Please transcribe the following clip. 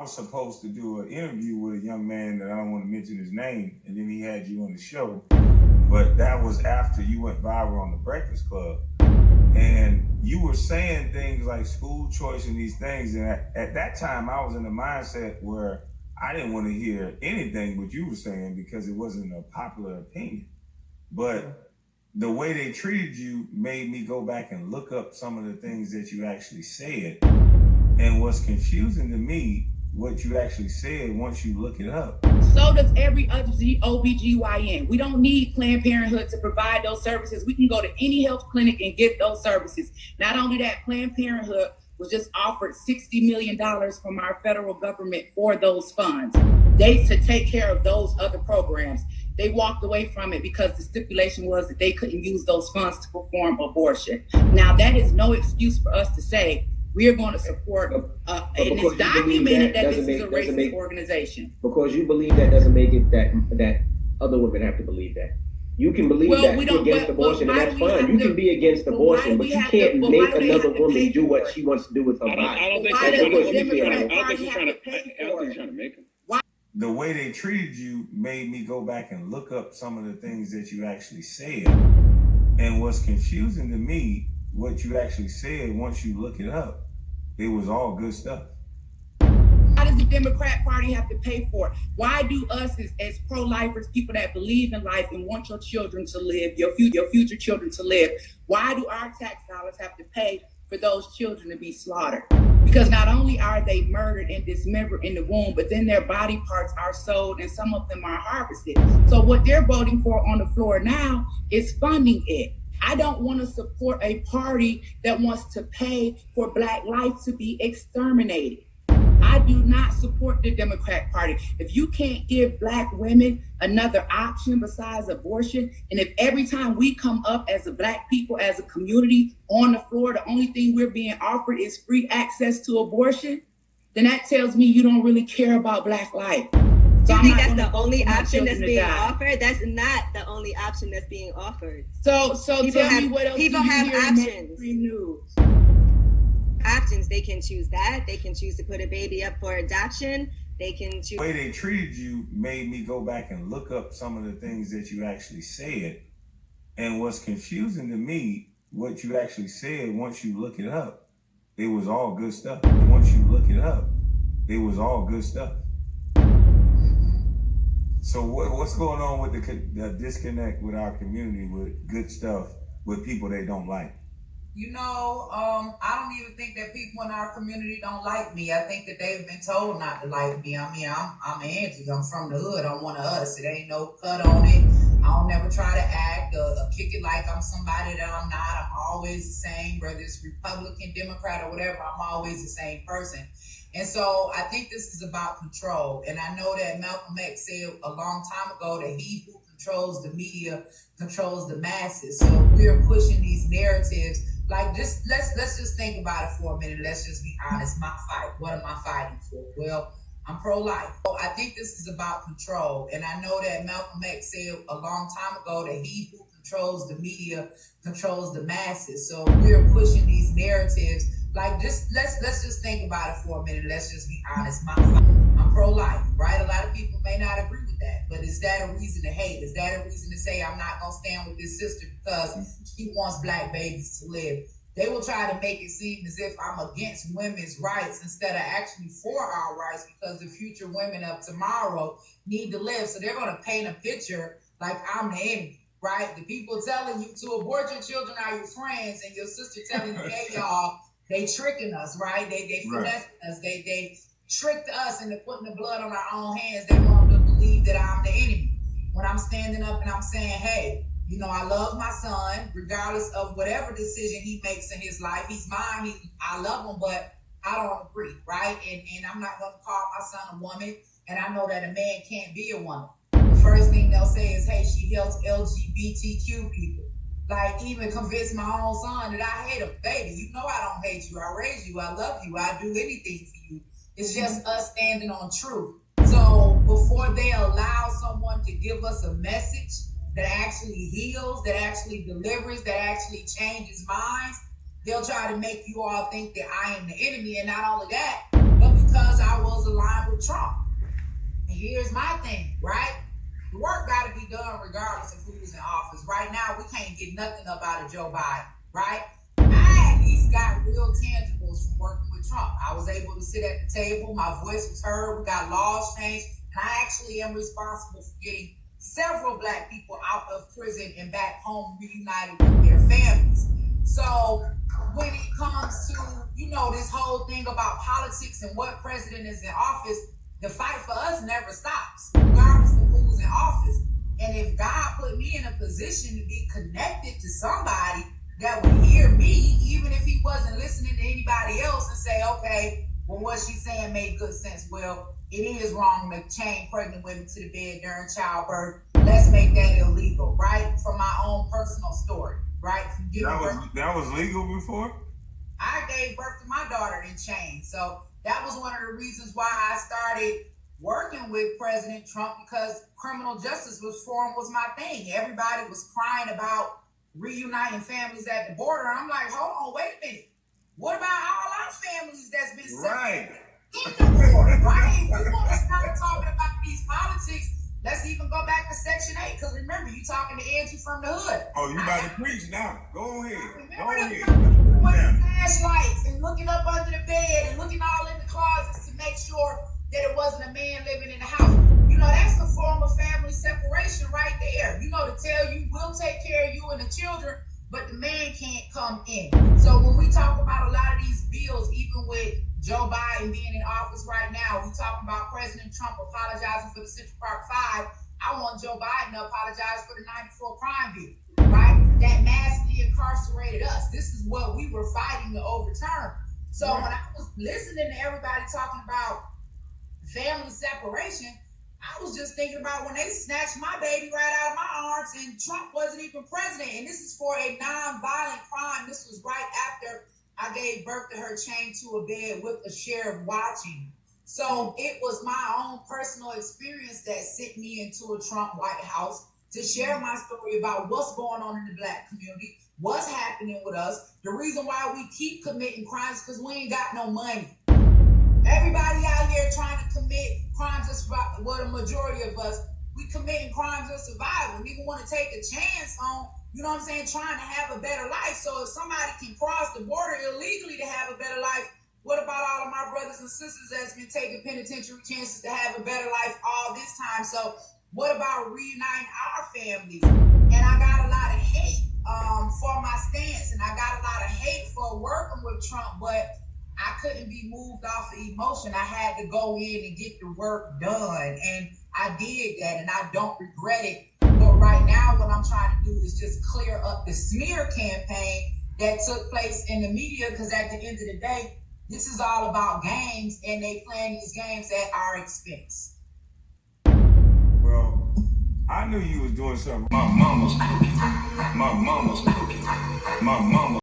was supposed to do an interview with a young man that I don't want to mention his name, and then he had you on the show. But that was after you went viral on the Breakfast Club. And you were saying things like school choice and these things. And at that time, I was in a mindset where I didn't want to hear anything what you were saying because it wasn't a popular opinion. But the way they treated you made me go back and look up some of the things that you actually said. And what's confusing to me, what you actually said once you look it up. So does every other OBGYN. We don't need Planned Parenthood to provide those services. We can go to any health clinic and get those services. Not only that, Planned Parenthood was just offered $60 million from our federal government for those funds. They to take care of those other programs. They walked away from it because the stipulation was that they couldn't use those funds to perform abortion. Now, that is no excuse for us to say we are going to support, and it's documented that this is a racist organization. Because you believe that doesn't make it that other women have to believe that. You can believe that you're against abortion, and that's fine. You can be against abortion, but you can't make another woman do what she wants to do with her body. I don't think she's trying to make him. The way they treated you made me go back and look up some of the things that you actually said. And what's confusing to me, what you actually said, once you look it up, it was all good stuff. Why does the Democrat Party have to pay for it? Why do us as pro-lifers, people that believe in life and want your children to live, your future children to live, why do our tax dollars have to pay for those children to be slaughtered? Because not only are they murdered and dismembered in the womb, but then their body parts are sold and some of them are harvested. So what they're voting for on the floor now is funding it. I don't want to support a party that wants to pay for Black life to be exterminated. I do not support the Democrat Party. If you can't give Black women another option besides abortion, and if every time we come up as a Black people, as a community on the floor, the only thing we're being offered is free access to abortion, then that tells me you don't really care about Black life. Do you think that's the only option that's being offered? That's not the only option that's being offered. So tell me what else people have options. News. Options. They can choose that. They can choose to put a baby up for adoption. They can choose. The way they treated you made me go back and look up some of the things that you actually said. And what's confusing to me, what you actually said, once you look it up, it was all good stuff. Once you look it up, it was all good stuff. So what's going on with the disconnect with our community with good stuff with people they don't like? You know, I don't even think that people in our community don't like me. I think that they've been told not to like me. I mean, I'm Angie. I'm from the hood. I'm one of us. It ain't no cut on it. I don't never try to act or kick it like I'm somebody that I'm not. I'm always the same, whether it's Republican, Democrat, or whatever. I'm always the same person. And so I think this is about control. And I know that Malcolm X said a long time ago that he who controls the media controls the masses. So we're pushing these narratives. Like, just let's just think about it for a minute. Let's just be honest. My fight. What am I fighting for? Well, I'm pro-life. So I think this is about control. And I know that Malcolm X said a long time ago that he who controls the media controls the masses. So we're pushing these narratives. Like, just let's just think about it for a minute. Let's just be honest. I'm pro-life, right? A lot of people may not agree with that, but is that a reason to hate? Is that a reason to say I'm not gonna stand with this sister because she wants Black babies to live? They will try to make it seem as if I'm against women's rights instead of actually for our rights, because the future women of tomorrow need to live. So they're gonna paint a picture like I'm the enemy. Right? The people telling you to abort your children are your friends, and your sister telling you, hey, y'all, they tricking us, right? They finessing us. They tricked us into putting the blood on our own hands. They want them to believe that I'm the enemy. When I'm standing up and I'm saying, hey, you know, I love my son, regardless of whatever decision he makes in his life. He's mine. I love him, but I don't agree, right? And I'm not going to call my son a woman, and I know that a man can't be a woman. The first thing they'll say is, hey, she helps LGBTQ people. Like, even convince my own son that I hate him. Baby, you know I don't hate you. I raise you. I love you. I do anything for you. It's just us standing on truth. So before they allow someone to give us a message that actually heals, that actually delivers, that actually changes minds, they'll try to make you all think that I am the enemy. And not only that, but because I was aligned with Trump. And here's my thing, right? The work got to be done regardless of who's in office. Right now, we can't get nothing up out of Joe Biden, right? I at least got real tangibles from working with Trump. I was able to sit at the table. My voice was heard. We got laws changed. And I actually am responsible for getting several Black people out of prison and back home reunited with their families. So when it comes to, this whole thing about politics and what president is in office, the fight for us never stops, regardless of who's in office. And if God put me in a position to be connected to somebody that would hear me, even if he wasn't listening to anybody else, and say, okay, well, what she's saying made good sense. Well, it is wrong to chain pregnant women to the bed during childbirth. Let's make that illegal, right? From my own personal story, right? That was legal before? I gave birth to my daughter in chains. So that was one of the reasons why I started working with President Trump, because criminal justice reform was my thing. Everybody was crying about reuniting families at the border. I'm like, hold on, wait a minute. What about all our families that's been separated in the war, right? We want to start talking about these politics. Let's even go back to Section 8, because remember, you talking to Angie from the hood. Oh, you about to preach now. Go ahead. With the flashlights and looking up under the bed and looking all in the closets to make sure that it wasn't a man living in the house. That's a form of family separation right there. To tell you, we'll take care of you and the children, but the man can't come in. So when we talk about a lot of these bills, even with Joe Biden being in office right now, we talking about President Trump apologizing for the Central Park 5. I want Joe Biden to apologize for the 94 crime bill, right? That massively incarcerated us. This is what we were fighting to overturn. So when I was listening to everybody talking about family separation, I was just thinking about when they snatched my baby right out of my arms and Trump wasn't even president. And this is for a non-violent crime. This was right after I gave birth to her chained to a bed with a sheriff watching. So it was my own personal experience that sent me into a Trump White House to share my story about what's going on in the Black community, what's happening with us. The reason why we keep committing crimes because we ain't got no money. Everybody out here trying to commit crimes of survival, well, the majority of us, we committing crimes of survival. We even want to take a chance on, trying to have a better life. So if somebody can cross the border illegally to have a better life, what about all of my brothers and sisters that's been taking penitentiary chances to have a better life all this time? So what about reuniting our families? And I got a lot of hate for my stance, and I got a lot of hate for working with Trump, but I couldn't be moved off of emotion. I had to go in and get the work done. And I did that, and I don't regret it. But right now, what I'm trying to do is just clear up the smear campaign that took place in the media, because at the end of the day, this is all about games, and they playing these games at our expense. Well, I knew you was doing something. My mama's cooking. My mama's cooking. My mama.